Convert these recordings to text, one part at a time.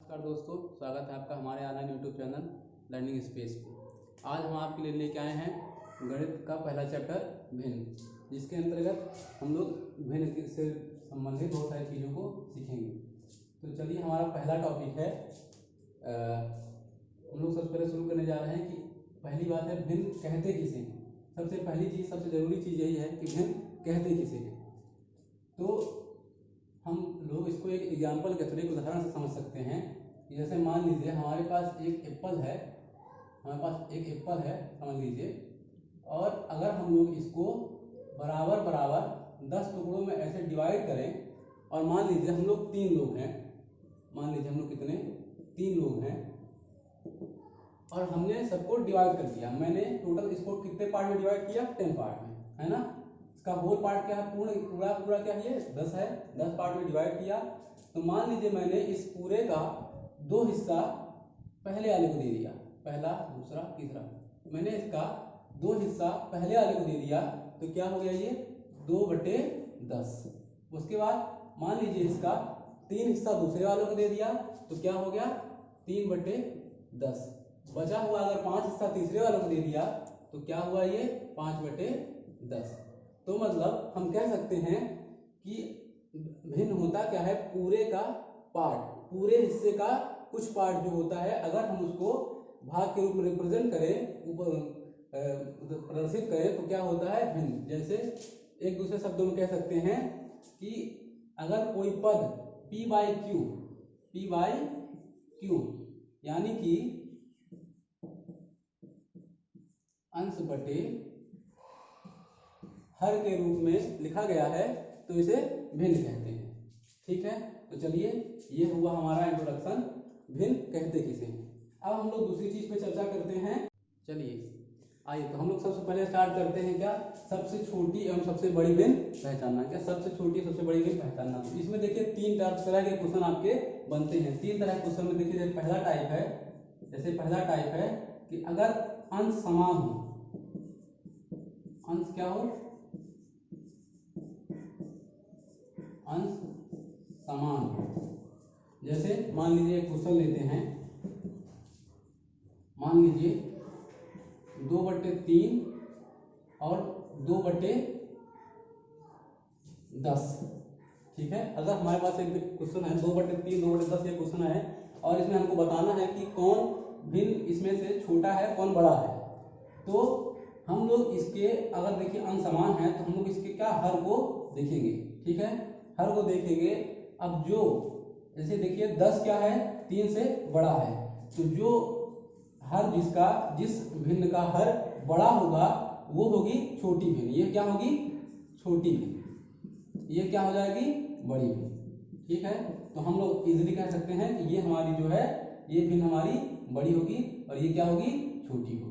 नमस्कार दोस्तों, स्वागत है आपका हमारे online YouTube channel learning space पे। आज हम आपके लिए लेके आए हैं गणित का पहला चैप्टर भिन्न, जिसके अंतर्गत हम लोग भिन्न से संबंधित बहुत सारी चीज़ों को सीखेंगे। तो चलिए, हमारा पहला टॉपिक है, हम लोग सबसे पहले शुरू करने जा रहे हैं कि पहली बात है भिन्न कहते किसे हैं। सबसे पहली चीज़, सबसे ज़रूरी चीज़ यही है कि भिन्न कहते किसे हैं। तो हम लोग इसको एक एग्जाम्पल के थ्रू, एक उदाहरण से समझ सकते हैं। जैसे मान लीजिए हमारे पास एक एप्पल है, समझ लीजिए, और अगर हम लोग इसको बराबर बराबर 10 टुकड़ों में ऐसे डिवाइड करें, और मान लीजिए हम लोग 3 लोग हैं, मान लीजिए हम लोग कितने 3 लोग हैं, और हमने सबको डिवाइड कर दिया। मैंने टोटल इसको कितने पार्ट में डिवाइड किया? 10 पार्ट में, है ना। इसका होल पार्ट क्या है? पूरा क्या है? 10 है। 10 पार्ट में डिवाइड किया। तो मान लीजिए मैंने इस पूरे का 2 हिस्सा पहले वाले को दे दिया, पहला, दूसरा, तीसरा। मैंने इसका 2 हिस्सा पहले वाले को दे दिया, तो क्या हो गया? ये 2/10। उसके बाद मान लीजिए इसका 3 हिस्सा दूसरे वालों को दे दिया, तो क्या हो गया? 3/10। बचा हुआ अगर 5 हिस्सा तीसरे वालों को दे दिया, तो क्या हुआ? ये 5/10। तो मतलब हम कह सकते हैं कि भिन्न होता क्या है? पूरे का पार्ट, पूरे हिस्से का कुछ पार्ट जो होता है, अगर हम उसको भाग के रूप में रिप्रेजेंट करें, प्रदर्शित करें, तो क्या होता है? भिन्न। जैसे एक दूसरे शब्दों में कह सकते हैं कि अगर कोई पद P/Q यानी कि अंश बटे हर के रूप में लिखा गया है, तो इसे भिन्न कहते हैं। ठीक है, तो चलिए, ये हुआ हमारा इंट्रोडक्शन, भिन्न कहते किसे हैं। अब हम लोग दूसरी चीज पे चर्चा करते हैं। चलिए आइए, तो हम लोग सबसे पहले स्टार्ट करते हैं क्या? सबसे छोटी एवं सबसे बड़ी भिन्न पहचानना। क्या सबसे छोटी सबसे बड़ी भिन्न पहचानना? तो इसमें देखिए 3 तरह के क्वेश्चन आपके बनते हैं। 3 तरह के क्वेश्चन में देखिए, जैसे पहला टाइप है कि अगर अंश समान हो, अंश क्या हो? अंश समान हो। जैसे मान लीजिए एक क्वेश्चन लेते हैं, मान लीजिए 2/3 और 2/10। ठीक है, अगर हमारे पास एक क्वेश्चन है 2/3 2/10 ये क्वेश्चन है, और इसमें हमको बताना है कि कौन भिन्न इसमें से छोटा है, कौन बड़ा है। तो हम लोग इसके, अगर देखिए अंश समान है, तो हम लोग इसके क्या हर को देखेंगे। ठीक है, हर को देखेंगे। अब जो, जैसे देखिए 10 क्या है? 3 से बड़ा है, तो जो हर जिस भिन्न का हर बड़ा होगा, वो होगी छोटी भिन्न। ये क्या होगी? छोटी भिन्न। ये क्या हो जाएगी? बड़ी भिन्न। ठीक है, तो हम लोग इजीली कह सकते हैं कि ये हमारी जो है, ये भिन्न हमारी बड़ी होगी, और ये क्या होगी? छोटी होगी।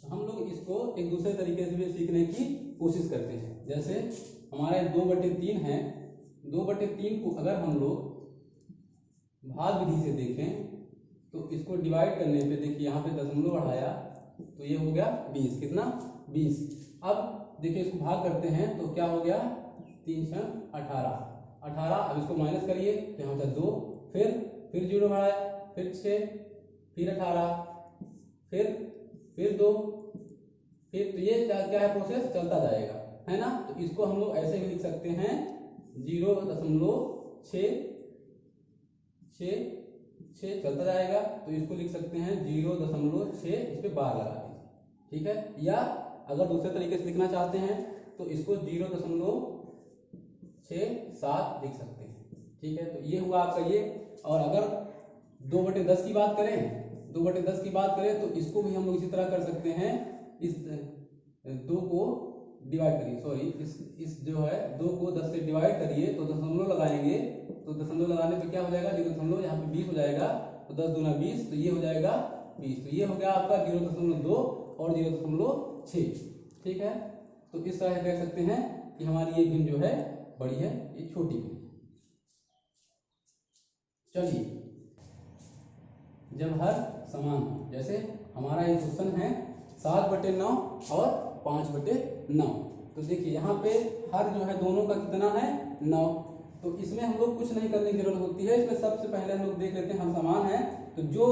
तो हम लोग इसको एक दूसरे तरीके से भी सीखने की कोशिश करते हैं। जैसे हमारा 2/3 है, 2/3 को अगर हम लोग भाग विधि से देखें, तो इसको डिवाइड करने पे देखिए यहाँ पे दशमलव बढ़ाया, तो ये हो गया 20। कितना? 20। अब देखिए इसको भाग करते हैं, तो क्या हो गया? 3 × 18। अब इसको माइनस करिए, तो यहाँ पे 2, फिर 0 बढ़ाया, फिर 6, फिर 18, फिर 2, फिर, तो ये क्या है? प्रोसेस चलता जाएगा, है ना। तो इसको हम लोग ऐसे भी लिख सकते हैं, 0.6 चलता जाएगा, तो इसको लिख सकते हैं 0.6, इस पे बार लगा दीजिए। ठीक है, या अगर दूसरे तरीके से लिखना चाहते हैं, तो इसको 0.67 लिख सकते हैं। ठीक है, तो ये हुआ आपका ये। और अगर 2/10 की बात करें, तो इसको भी हम लोग इसी तरह कर सकते हैं। इस 2 को डिवाइड करिए, सॉरी, इस जो है 2 को 10 से डिवाइड करिए, तो दशमलव लगाएंगे, तो दशमलव लगाने पे क्या हो जाएगा? 0., यहाँ पे 20 हो जाएगा, तो 10 दूना 20, तो ये हो जाएगा 20। तो ये हो गया आपका 0.2 और 0.6। ठीक है, तो इस तरह कह सकते हैं कि हमारी ये भिन्न जो है बड़ी है, ये छोटी भिन्न। चलिए, जब हर समान हो, जैसे हमारा ये क्वेश्चन है 7/9 और 5/9। तो देखिए यहाँ पे हर जो है दोनों का कितना है? 9। तो इसमें हम लोग कुछ नहीं करने की जरूरत होती है। इसमें सबसे पहले हम लोग देख लेते हैं, हम समान है तो जो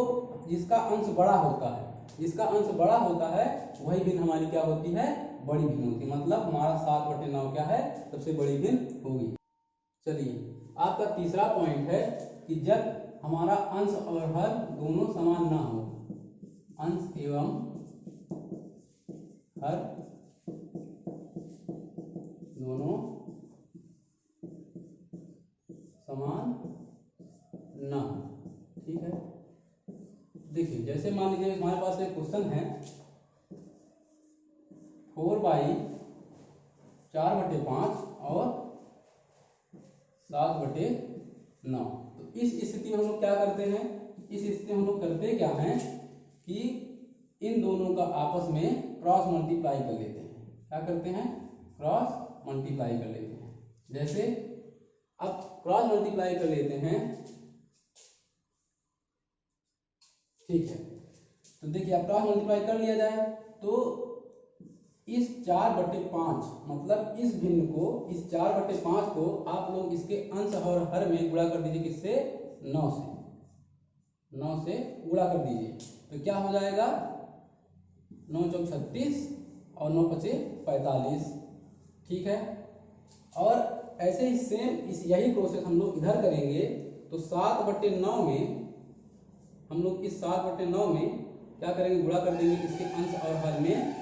जिसका अंश बड़ा होता है, जिसका अंश बड़ा होता है वही भिन्न हमारी क्या होती है, बड़ी भिन्न होती है। मतलब हमारा 7/9 क्या है, सबसे बड़ी भिन्न होगी। चलिए आपका तीसरा पॉइंट है कि जब हमारा अंश और हर दोनों समान ना हो, अंश एवं हर दोनों समान ना, ठीक है। देखिए जैसे मान लीजिए हमारे पास एक क्वेश्चन है 4/4 और 7/9। तो इस स्थिति में हम लोग क्या करते हैं, इस स्थिति में हम लोग करते क्या हैं कि इन दोनों का आपस में क्रॉस मल्टीप्लाई कर लेते हैं। क्या करते हैं, क्रॉस मल्टीप्लाई कर लेते हैं। जैसे अब क्रॉस मल्टीप्लाई कर लेते हैं, ठीक है। तो देखिए अब क्रॉस मल्टीप्लाई कर लिया जाए तो इस 4/5 मतलब इस भिन्न को, इस 4/5 को आप लोग इसके अंश और हर में गुणा कर दीजिए, किससे, 9 से, 9 से गुणा कर दीजिए। तो क्या हो जाएगा, 9 चौक 36 और 9 पचे 45, ठीक है। और ऐसे ही सेम यही प्रोसेस हम लोग इधर करेंगे। तो 7/9 में हम लोग इस 7/9 में क्या करेंगे, गुणा कर देंगे इसके अंश और हर में,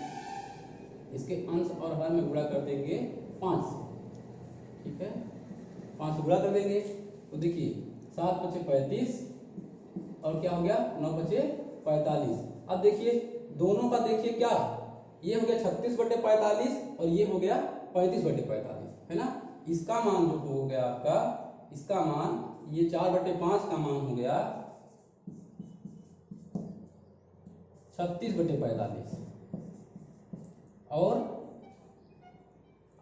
इसके अंश और हर में गुणा कर देंगे 5 से, ठीक है, 5 से गुणा कर देंगे। तो देखिए 7 पचे 35 और क्या हो गया, 9 पचे 45। अब देखिए दोनों का देखिए क्या, ये हो गया 36/45 और ये हो गया 35/45, है ना। इसका मान जो हो गया आपका, इसका मान, ये 4/5 का मान हो गया 36/45 और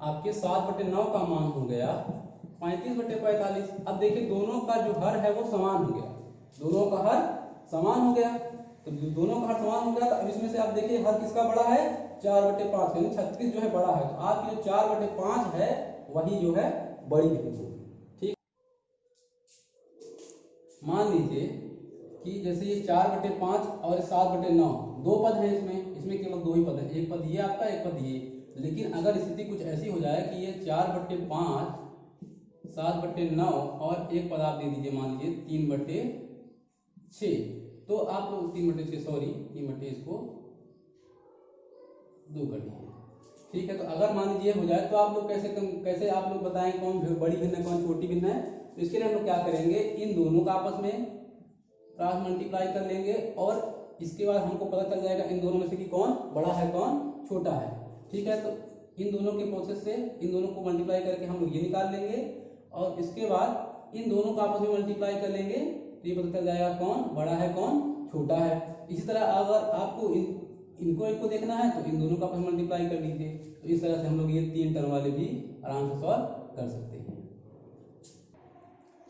आपके 7/9 का मान हो गया 35/45। अब देखिए दोनों का जो हर है वो समान हो गया, दोनों का हर समान हो गया। तो दोनों का हर समान हो गया तो अब इसमें से आप देखिए हर किसका बड़ा है, 4/5, यानी 36 जो है बड़ा है। तो आपकी जो 4/5 है वही जो है बड़ी भिन्न होगी, ठीक। मान लीजिए कि जैसे ये 4/5 और 7/9 दो पद हैं, इसमें केवल दो ही पद है, एक पद ये आपका, एक पद ये। लेकिन अगर स्थिति कुछ ऐसी हो जाए कि ये 4/5 7/9 और एक पद आप दे दीजिए, मान लीजिए 3/6, तो आप लोग 3/6 सॉरी 3/6 इसको 2 कर दीजिए, ठीक है। तो अगर मान लीजिए हो जाए तो आप लोग कैसे आप लोग बताएं कौन बड़ी भिन्न है कौन छोटी भिन्न है। तो इसके लिए हम लोग क्या करेंगे, इन दोनों का आपस में क्रॉस मल्टीप्लाई कर लेंगे और इसके बाद हमको पता चल जाएगा इन दोनों में से कि कौन बड़ा है कौन छोटा है, ठीक है। तो इन दोनों के प्रोसेस से इन दोनों को मल्टीप्लाई करके हम लोग ये निकाल लेंगे और इसके बाद इन दोनों का आपस में मल्टीप्लाई कर लेंगे तो ये पता चल जाएगा कौन बड़ा है कौन छोटा है। इसी तरह अगर आपको इनको एक को देखना है तो इन दोनों का आपस में मल्टीप्लाई कर लीजिए। तो इस तरह से हम लोग ये 3 टर्म वाले भी आराम से सॉल्व कर सकते हैं।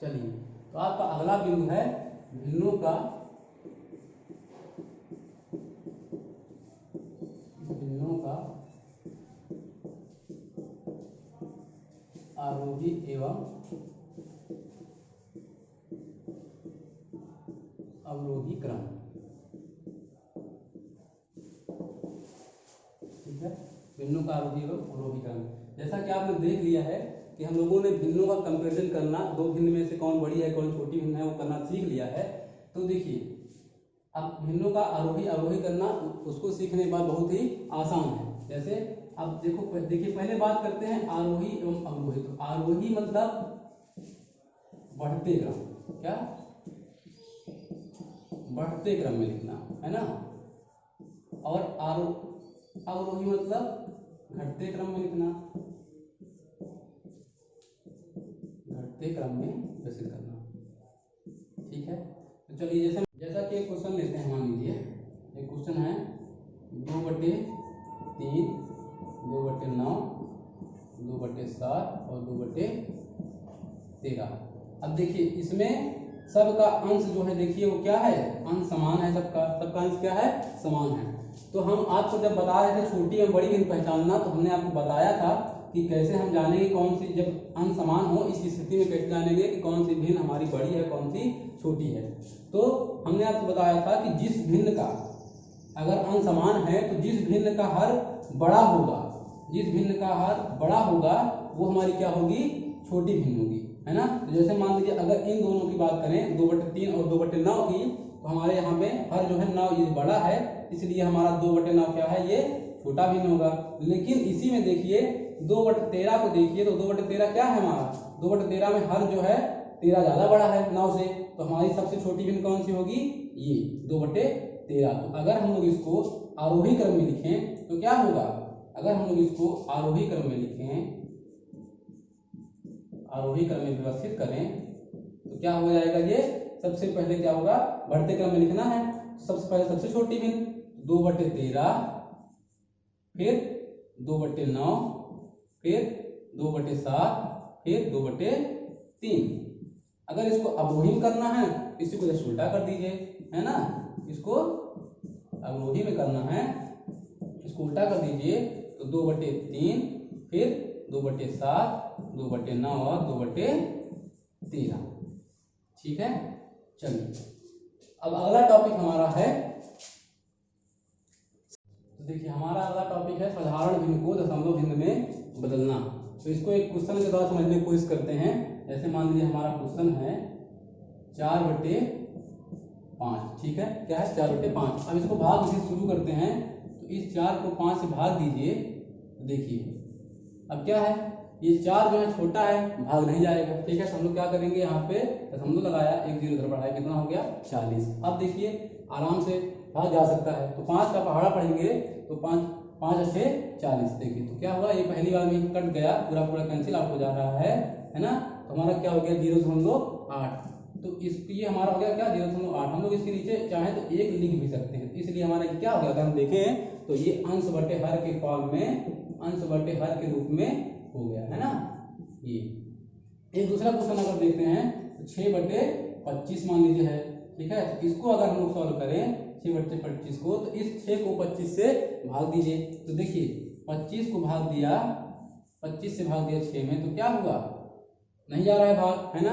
चलिए तो आपका अगला बिंदु है भिन्नों का आरोही एवं अवरोही क्रम, ठीक है। भिन्नों का आरोही एवं अवरोही क्रम, जैसा कि आपने देख लिया है कि हम लोगों ने भिन्नों का कंपैरिजन करना, दो भिन्न में से कौन बड़ी है कौन छोटी भिन्न है वो करना सीख लिया है। तो देखिए अब भिन्नों का आरोही अवरोही करना उसको सीखने के बाद बहुत ही आसान है। जैसे अब देखिए पहले बात करते हैं आरोही एवं अवरोही। तो आरोही मतलब बढ़ते क्रम, क्या बढ़ते क्रम में लिखना है ना, और अवरोही मतलब घटते क्रम में लिखना, घटते क्रम में व्यवस्थित करना, ठीक है। तो चलिए जैसा कि एक क्वेश्चन लेते हैं, मान लीजिए एक क्वेश्चन है 2/3 2/9 2/7 और 2/13। अब देखिए इसमें सबका अंश जो है देखिए वो क्या है, अंश समान है, सबका अंश क्या है समान है। तो हम आपको जब बता रहे थे छोटी एवं बड़ी भिन्न पहचानना, तो हमने आपको बताया था कि कैसे हम जानेंगे कौन सी, जब अंक समान हो इस स्थिति में कैसे जानेंगे कि कौन सी भिन्न हमारी बड़ी है कौन सी छोटी है। तो हमने आपको बताया था कि जिस भिन्न का अगर अंक समान है तो जिस भिन्न का हर बड़ा होगा, जिस भिन्न का हर बड़ा होगा वो हमारी क्या होगी, छोटी भिन्न होगी, है ना। तो जैसे मान लीजिए अगर इन दोनों की बात करें 2/3 और 2/9 की, तो हमारे यहाँ पे हर जो है 9 ये बड़ा है, इसलिए हमारा 2/9 क्या है, ये छोटा भिन्न होगा। लेकिन इसी में देखिए 2/13 को देखिए, तो 2/13 क्या है हमारा, 2/13 में हर जो है 13 ज्यादा बड़ा है 9 से, तो हमारी सबसे छोटी भिन्न कौन सी होगी, ये 2/13। तो अगर हम लोग इसको आरोही क्रम में लिखें तो क्या होगा, अगर हम लोग इसको आरोही क्रम में लिखें, आरोही क्रम में व्यवस्थित करें तो क्या हो जाएगा, ये सबसे पहले क्या होगा, बढ़ते क्रम में लिखना है। सबसे पहले सबसे छोटी भिन्न 2/13, फिर 2/9, फिर 2/7, फिर 2/3। अगर इसको अवरोही करना है इसी को जस्ट उल्टा कर दीजिए, है ना। इसको अवरोही में करना है, इसको उल्टा कर दीजिए, तो 2/3, फिर 2/7, 2/9 और 2/13। ठीक है, चलिए अब अगला टॉपिक हमारा है, तो देखिए हमारा अगला टॉपिक है साधारण भिन्न को दशमलव भिन्न में बदलना। तो इसको एक क्वेश्चन के द्वारा समझने की कोशिश करते हैं। जैसे मान लीजिए हमारा क्वेश्चन है 4/5, ठीक है, क्या है 4/5। अब इसको भाग से शुरू करते हैं, तो इस 4 को 5 से भाग दीजिए, तो देखिए अब क्या है, ये 4 जो है छोटा है, भाग नहीं जाएगा, ठीक है। तो हम लोग क्या करेंगे, यहाँ पे दशमलव लगाया, 1 0 इधर बढ़ाया, कितना हो गया 40। अब देखिए आराम से भाग जा सकता है, तो 5 का पहाड़ा पढ़ेंगे तो 5 5 अच्छे 40। देखिए तो क्या हुआ, ये पहली बार में कट गया, पूरा पूरा कैंसिल आउट हो जा रहा है ना। तो हमारा क्या हो गया 0.8, तो ये हमारा हो गया क्या 0.8। हम लोग इसके नीचे चाहे तो 1 लिख भी सकते हैं, इसलिए हमारा क्या हो गया, अगर हम देखें तो ये अंश बटे हर के फॉर्म में, अंश बटे हर के रूप में हो गया, है ना। ये एक दूसरा क्वेश्चन अगर देखते हैं तो 6/25 मान लीजिए है, ठीक है। तो इसको अगर हम लोग सॉल्व करें 6/25 को, तो इस 6 को 25 से भाग दीजिए, तो देखिए 25 को भाग दिया, 25 से भाग दिया 6 में, तो क्या हुआ, नहीं जा रहा है भाग, है ना।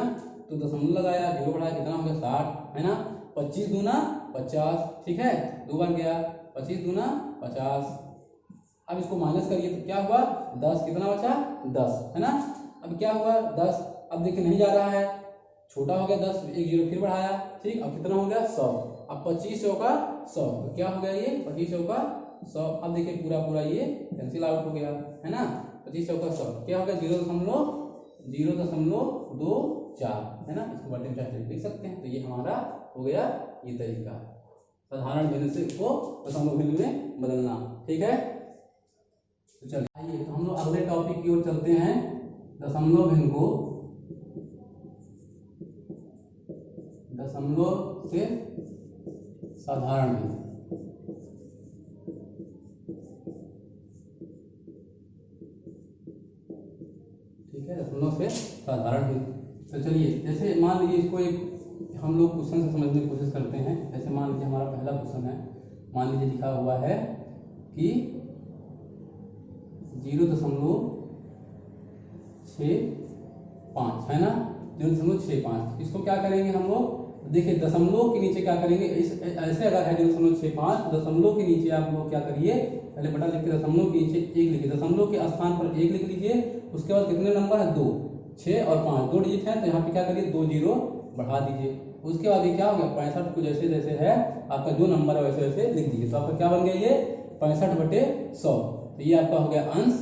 तो दशमलव लगाया, 0 बढ़ाया, कितना हो गया 60, है ना। 25 दूना 50, ठीक है, 2 बार गया, 25 दूना 50। अब इसको माइनस करिए तो क्या हुआ 10, कितना बचा 10, है ना। अब क्या हुआ 10, अब देखिए नहीं जा रहा है, छोटा हो गया 10, 1 0 फिर बढ़ाया, ठीक। अब कितना हो गया 100। अब 25 चौका 100, तो क्या हो गया ये 25 चौका 100। अब देखिए पूरा पूरा ये कैंसिल आउट हो गया, है ना। 25 चौका 100 क्या हो गया 0.024, है ना। इसको बटे में लिख सकते हैं। तो ये हमारा हो गया ये तरीका साधारण भिन्न से को दशमलव भिन्न में बदलना, ठीक है। तो चलिए आइए तो हम लोग अगले टॉपिक की ओर चलते हैं, दशमलव भिन्न को दशमलव से साधारण भिन्न, ठीक है, दशमलव से साधारण भिन्न। तो चलिए जैसे मान लीजिए इसको एक हम लोग क्वेश्चन से समझने की कोशिश करते हैं। जैसे मान लीजिए हमारा पहला क्वेश्चन है, मान लीजिए लिखा हुआ है कि 0.65, है ना, 0.65। इसको क्या करेंगे हम लोग, देखिए दशमलव के नीचे क्या करेंगे, ऐसे अगर है 0.65, दशमलव के नीचे आप लोग क्या करिए, पहले बटा लिख के दशमलव के नीचे 1 लिखिए, दशमलव के स्थान पर 1 लिख लीजिए। उसके बाद कितने नंबर है 2, 6 और 5, 2 डिजिट है, तो यहाँ पे क्या करिए 2 0 बढ़ा दीजिए। उसके बाद ये क्या हो गया 65 को जैसे जैसे है आपका जो नंबर है वैसे वैसे लिख दीजिए। तो आपका क्या बन गया ये 65/100। तो ये आपका हो गया अंश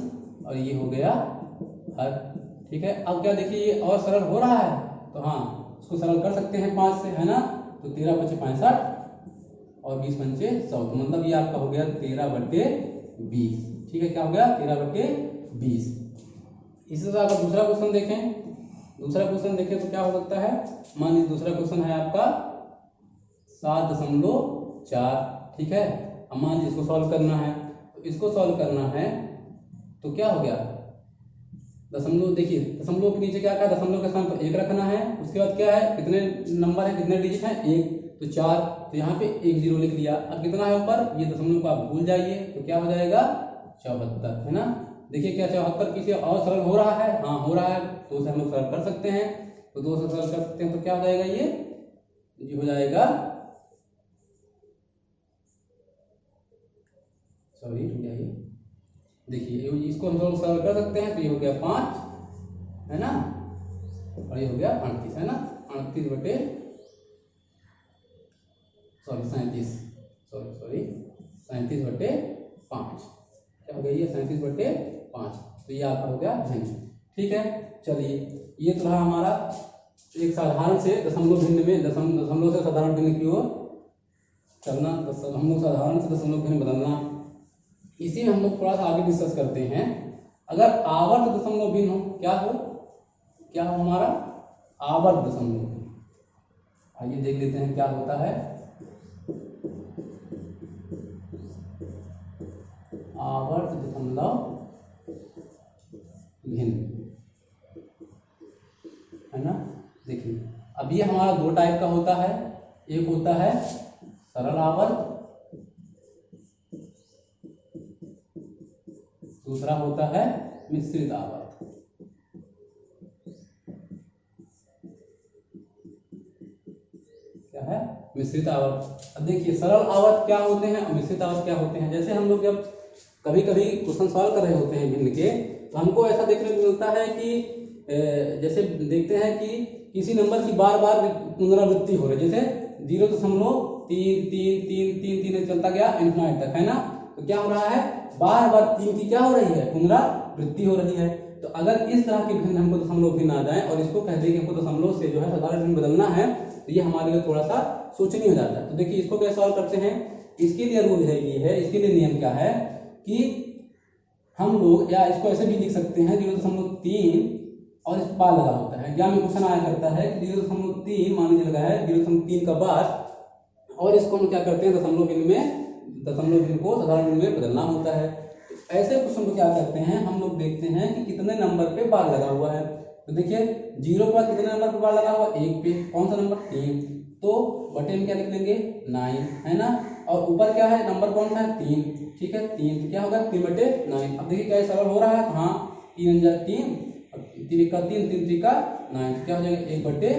और ये हो गया हर, ठीक है। अब क्या देखिए ये और सरल हो रहा है, तो हाँ इसको सरल कर सकते हैं 5 से, है ना। तो 13×5 = 65 और 20×5 = 100, तो मतलब ये आपका हो गया 13/20, ठीक है। क्या हो गया 13/20। इसी तरह अगर दूसरा क्वेश्चन देखें, दूसरा क्वेश्चन देखें तो क्या हो सकता है, मान लीजिए दूसरा क्वेश्चन है आपका 7.4, ठीक है। अब मान लीजिए इसको सॉल्व करना है, तो इसको सॉल्व करना है तो क्या हो गया दशमलव, देखिए दशमलव के नीचे क्या क्या, दशमलव के स्थान पर 1 रखना है। उसके बाद क्या है, कितने नंबर है, कितने डिजिट है 1, तो 4, तो यहाँ पे 1 0 लिख लिया। अब कितना है ऊपर, ये दशमलव को आप भूल जाइए, तो क्या हो जाएगा 74, है ना। देखिए क्या 74 किसी और सरल हो रहा है, हाँ हो रहा है, तो उसे हम लोग सरल कर सकते हैं। तो 2 से सरल कर सकते हैं तो क्या हो जाएगा, ये हो जाएगा, सॉरी देखिए इसको हम लोग सरल कर सकते हैं, तो ये हो गया 5 है ना, और ये हो गया 38 है ना, 38 बटे 37 बटे 5, क्या हो गया ये 37 बटे 5, तो ये आपका हो गया भिन्न। ठीक है, चलिए ये तो रहा हमारा एक साधारण से दशमलव भिन्न में, दशमलव से साधारण भिन्न की ओर चलना, हम लोग साधारण से दशमलव भिन्न बदलना। इसी में हम लोग थोड़ा सा आगे डिस्कस करते हैं। अगर आवर्त दशमलव भिन्न हो, क्या हो हमारा आवर्त दशमलव भिन्न। आइए देख लेते हैं क्या होता है आवर्त दशमलव भिन्न, है ना। देखिए अब ये हमारा 2 टाइप का होता है, एक होता है सरल आवर्त, दूसरा होता है मिश्रित आवर्त। क्या है, मिश्रित आवर्त। अब देखिए सरल आवर्त क्या होते हैं और मिश्रित आवर्त क्या होते हैं। जैसे हम लोग जब कभी कभी क्वेश्चन सॉल्व कर रहे होते हैं भिन्न के, तो हमको ऐसा देखने को मिलता है कि जैसे देखते हैं कि किसी नंबर की बार बार पुनरावृत्ति हो रही है, जैसे 0.3 चलता गया इन्फिनिट तक, है ना। तो क्या हो रहा है, बार बार 3 की क्या हो रही है, पुनरावृत्ति हो रही है। तो अगर इस तरह के भिन्न हमको दशमलव भिन्न आ जाए और इसको कह दें कि हमको दशमलव से जो है साधारण भिन्न बदलना है, तो ये हमारे लिए थोड़ा सा सोचनीय हो जाता है। तो देखिए इसको कैसे सॉल्व करते हैं। इसके लिए रूल है, ये है, इसके लिए नियम क्या है कि हम लोग, या इसको ऐसे भी लिख सकते हैं 0.3 और इस बार लगा होता है। एग्जाम में क्वेश्चन आया करता है कि 0.3 मान लीजिए लगा है 0.3 का बार, और इसको हम क्या करते हैं दशमलव भिन्न को साधारण भिन्न में बदलना होता है। तो ऐसे क्वेश्चन को क्या करते हैं, हम लोग देखते हैं कि कितने नंबर पे बार लगा हुआ है। तो देखिए 0 के बाद कितने नंबर पे बार लगा हुआ, 1 पे, कौन सा नंबर, 3, तो बटे में क्या लिख लेंगे 9, है ना। और ऊपर क्या है, नंबर कौन सा है, 3, ठीक है, 3, तो क्या होगा 3 बटे 9। अब देखिए क्या सरल हो रहा है, हाँ 3 × 3, 3 का 3, 3 का 9, तो क्या हो जाएगा 1 बटे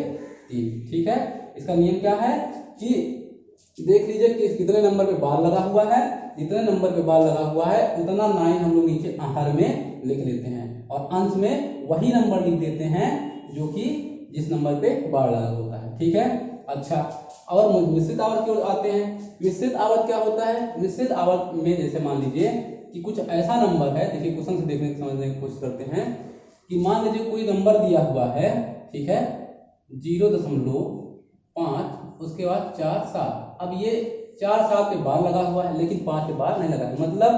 3। ठीक है, इसका नियम क्या है कि देख लीजिए कि कितने नंबर पे बार लगा हुआ है, जितने नंबर पे बार लगा हुआ है उतना 9 हम लोग नीचे हर में लिख लेते हैं, और अंश में वही नंबर लिख देते हैं जो कि जिस नंबर पे बार लगा होता है। ठीक है, अच्छा, और मिश्रित आवर्त की ओर आते हैं। मिश्रित आवर्त क्या होता है, मिश्रित आवर्त में जैसे मान लीजिए कि कुछ ऐसा नंबर है, देखिए क्वेश्चन से देखने समझने की कोशिश करते हैं कि मान लीजिए कोई नंबर दिया हुआ है, ठीक है, 0.5, उसके बाद 4, 7। अब ये 4, 7 पे बार लगा हुआ है लेकिन 5 पे बार नहीं लगा है, मतलब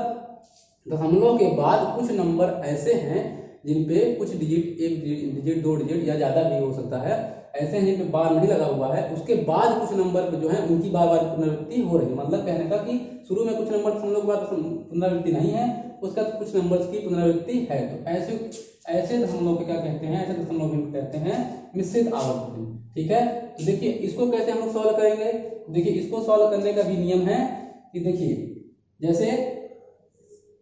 दशमलव के बाद कुछ नंबर ऐसे हैं जिन पे कुछ डिजिट, 1 डिजिट 2 डिजिट या ज्यादा भी हो सकता है, ऐसे हैं जिन पे बार नहीं लगा हुआ है। उसके बाद कुछ नंबर जो है उनकी बार बार पुनरावृत्ति हो रही है, मतलब कहने का कि शुरू में कुछ नंबर दशमलव के बाद पुनरावृत्ति नहीं है, उसका कुछ नंबर्स की पुनरावृत्ति है। तो ऐसे दशमलव को क्या कहते हैं, ऐसे दशमलव भिन्न कहते हैं मिश्रित आवर्त भिन्न। ठीक है, तो देखिए इसको कैसे हम लोग सॉल्व करेंगे। देखिए इसको सॉल्व करने का भी नियम है कि देखिए जैसे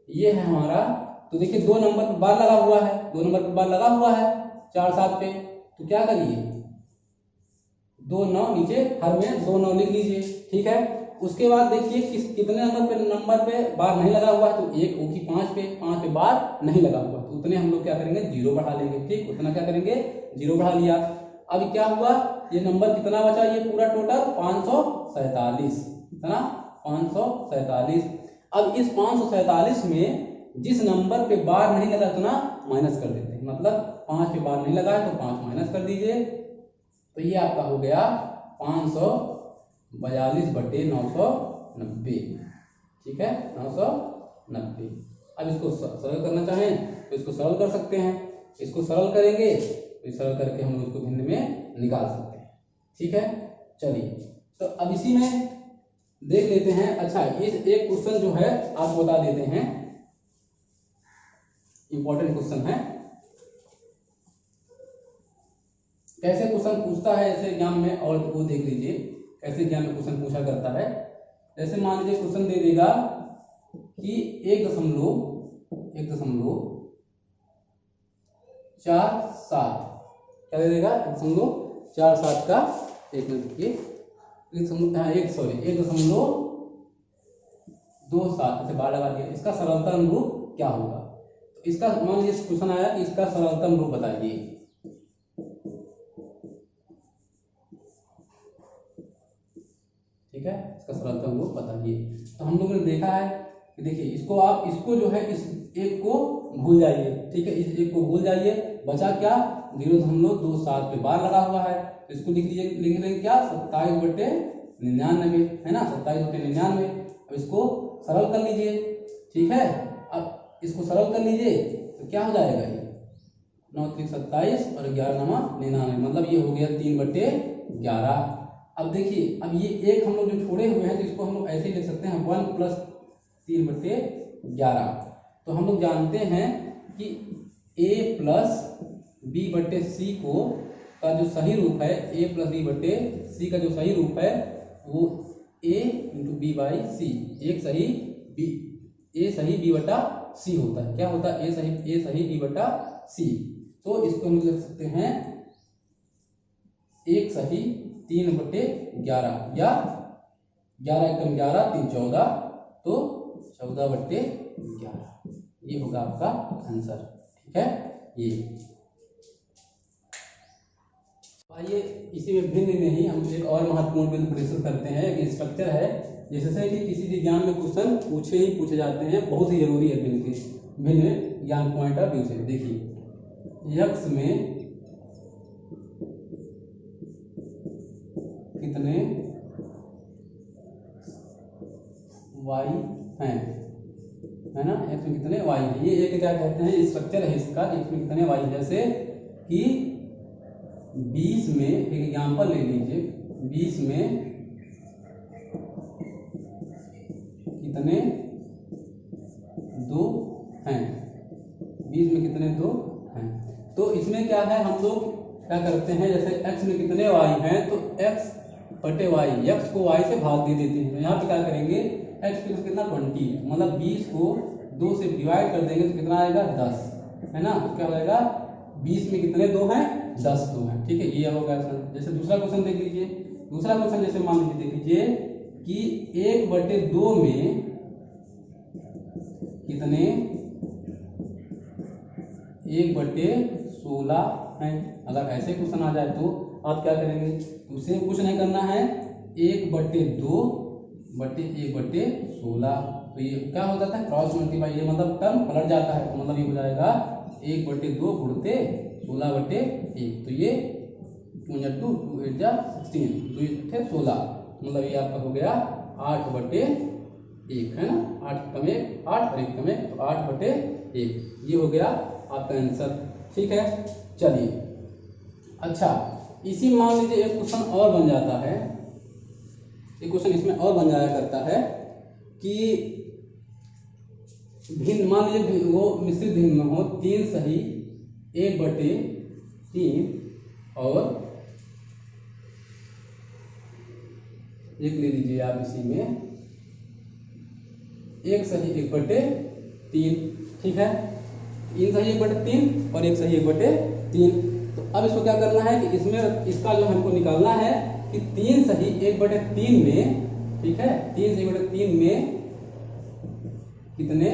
ये है हमारा, तो देखिए 2 नंबर पर बार लगा हुआ है, 2 नंबर पर बार लगा हुआ है 4, 7 पे, तो क्या करिए 2 9 नीचे हर में 2 9 लिख लीजिए। ठीक है, उसके बाद देखिए कितने नंबर पे बार नहीं लगा हुआ है, तो 1 की 5 पे बार नहीं लगा हुआ, तो उतने हम लोग क्या करेंगे 0 बढ़ा लेंगे। ठीक, उतना क्या करेंगे 0 बढ़ा लिया। अब क्या हुआ, ये नंबर कितना बचा, ये पूरा टोटल 547, कितना 547। अब इस 547 में जिस नंबर पे बार नहीं लगा उतना माइनस कर देते हैं, मतलब 5 पे बार नहीं लगा है तो 5 माइनस कर दीजिए, तो ये आपका हो गया 542 बटे 990। ठीक है, 990। अब इसको सरल करना चाहें तो इसको सरल कर सकते हैं, इसको सरल करेंगे तो सरल करके हम उसको भिन्न में निकाल सकते हैं। ठीक है, चलिए तो अब इसी में देख लेते हैं। अच्छा, इस एक क्वेश्चन जो है आपको बता देते हैं, इंपॉर्टेंट क्वेश्चन है। कैसे क्वेश्चन पूछता है ऐसे एग्जाम में, और वो देख लीजिए कैसे एग्जाम में क्वेश्चन पूछा करता है। जैसे मान लीजिए क्वेश्चन दे देगा कि 1.1 1.47 क्या दे देगा 1.47 का 1.27 ऐसे बार लगा दिया। इसका सरलतम रूप क्या होगा? तो इसका मान लीजिए क्वेश्चन आया कि इसका सरलतम रूप बताइए। ठीक है, इसका सरलतम रूप बताइए। तो हम लोगों ने देखा है कि देखिए इसको जो है इस एक को भूल जाइए। ठीक है, इस एक को भूल जाइए, बचा क्या 0.27 पे बार लगा हुआ है। तो इसको लिख लेंगे क्या 27/99 है ना, 27/99। अब इसको सरल कर लीजिए। ठीक है, अब इसको सरल कर लीजिए तो क्या हो जाएगा ये 9×3 = 27 और 11×9 = 99, मतलब ये हो गया 3/11। अब देखिए अब ये एक हम लोग जो छोड़े हुए हैं तो इसको हम लोग ऐसे ही लिख सकते हैं 1 + 3/11। तो हम लोग जानते हैं कि a + b/c का जो सही रूप है a + b/c का जो सही रूप है वो a × b/c एक सही a सही b/c होता है। क्या होता है? a सही b/c। तो इसको हम लिख सकते हैं एक सही 3/11 या 11×11 = 14, तो 14/11 ये होगा आपका आंसर। ठीक है, ये आइए इसी में भिन्न में ही हम एक और महत्वपूर्ण बिंदु प्रस्तुत करते हैं। एक स्ट्रक्चर है जिससे कि किसी भी ज्ञान में क्वेश्चन पूछे जाते हैं, बहुत ही जरूरी है भिन्न ज्ञान पॉइंट ऑफ व्यू से। देखिए x में कितने y हैं, है ना, x में कितने y है। ये एक क्या कहते हैं स्ट्रक्चर है इसका, x में कितने y है। जैसे कि 20 में एक एग्जांपल ले लीजिए, 20 में कितने 2 हैं, 20 में कितने 2 हैं। तो इसमें क्या है, हम लोग क्या करते हैं, जैसे x में कितने y हैं तो x/y, x को y से भाग दे देते हैं। तो यहाँ पे क्या करेंगे x प्लस कितना 20, मतलब 20 को 2 से डिवाइड कर देंगे तो कितना आएगा 10, है ना। तो क्या हो जाएगा 20 में कितने 2 हैं 10 2 हैं। ठीक है, ये होगा। जैसे दूसरा क्वेश्चन देख लीजिए, दूसरा क्वेश्चन जैसे मान लीजिए देख लीजिए कि 1/2 में कितने 1/16 हैं। अगर ऐसे क्वेश्चन आ जाए तो आप क्या करेंगे, उसे कुछ नहीं करना है 1/2 / 1/16। तो ये क्या हो जाता है क्रॉस मल्टीप्लाई, ये मतलब टर्म पलट जाता है। तो मतलब ये हो जाएगा 1/2 गुणते 16/1। तो ये 2 × 2 2 8 जा 16, 2 थे 16, मतलब ये आपका हो गया 8/1 है ना, 8 कम 1 8 और 1 कम 1 तो 8/1 ये हो गया आपका आंसर। ठीक है, चलिए अच्छा इसी मान लीजिए एक क्वेश्चन और बन जाता है, एक क्वेश्चन इसमें और बन जाया करता है कि भिन्न, मान लीजिए वो मिश्रित भिन्न हो 3 सही 1/3 और एक ले लीजिए आप इसी में 1 सही 1/3। ठीक है, 3 सही 1/3 और 1 सही 1/3। तो अब इसको क्या करना है कि इसमें इसका जो हमको निकालना है कि 3 सही 1/3 में, ठीक है, 3 सही 1/3 में कितने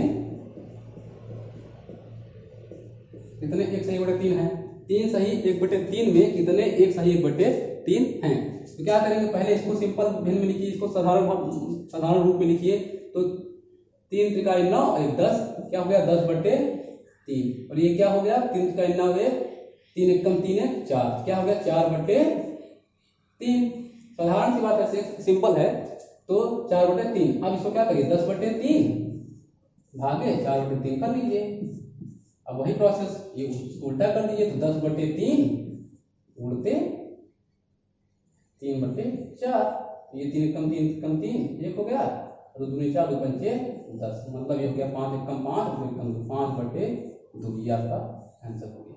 1 सही 1/3 है। 3 सही 1/3 में कितने 1 सही 1/3 हैं। तो क्या करेंगे, पहले इसको सिंपल भिन्न में लिखिए, इसको साधारण रूप में लिखिए। तो 3 × 3 = 9 और 1 10, क्या हो गया 10/3। और ये क्या हो गया 3 × 3 = 1, 3 × 1 = 3 4, क्या हो गया 4/3। साधारण सी बात है, सिंपल है। तो 4/3। अब इसको क्या करिए 10/3 भागे 4/3 कर लीजिए। अब वही प्रोसेस ये उल्टा कर दीजिए, तो 10/3 उड़ते 3/4। ये 3 × 3 = 3 1 हो गया, 2 दूनी 4 2 पंचे 10, मतलब ये हो गया 5 × 1 = 5 2 × 2 5/2। ये आपका आंसर हो गया।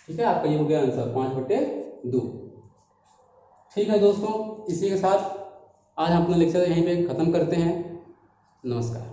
ठीक है, आपका ये हो गया आंसर 5/2। ठीक है दोस्तों, इसी के साथ आज हम अपना लेक्चर यहीं पे खत्म करते हैं। नमस्कार।